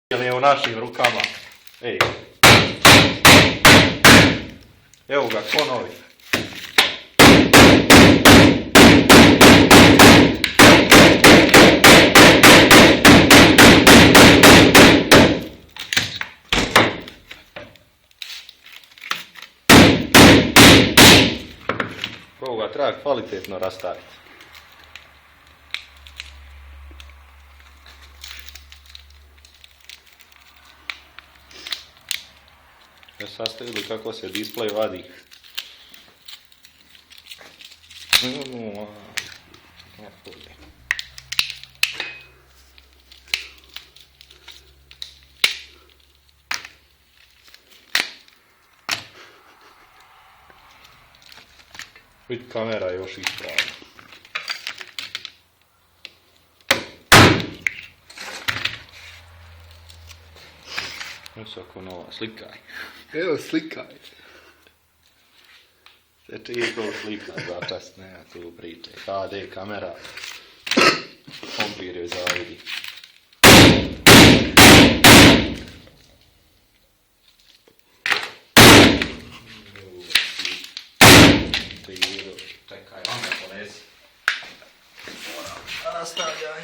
je u našim rukama. Ej. Evo ga, ko novi. Ovo ga treba kvalitetno rastaviti. Sad ste vidjeli kako se display vadi. Vidi, kamera još ispravna. Visoko nova, slikaj. Evo, slikaj. Znači je to slika začast, nema tu priče. HD kamera, kompir je zavidi. Čekaj, vam me ponesi. Rastavljaj.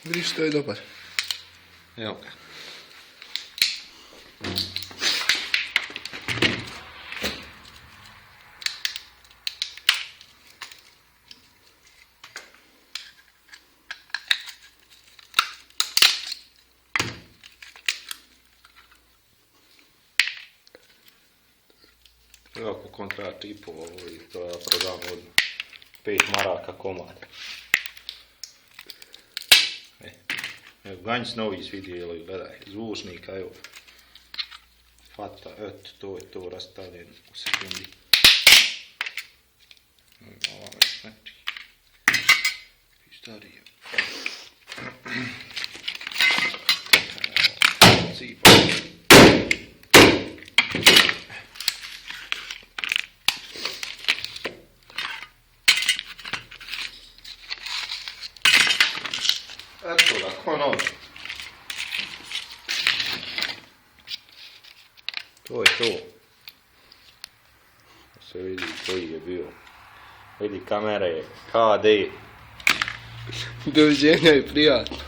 Vidiš, to je dobar. Evo ga. Evo po kontrat i po ovo i to ja prodam od 5 maraka komad. Evo, ganjc novi svidjeli, gledaj, zvučnika, evo. Fata, eto, to je to rastavljeno u sekundi. Ovo već znači. Starije. Cipa. Eto ga, ko novi. To je to. Da se vidi koji je bio. Vidi kamere, HD. Doviđenja i prijatno.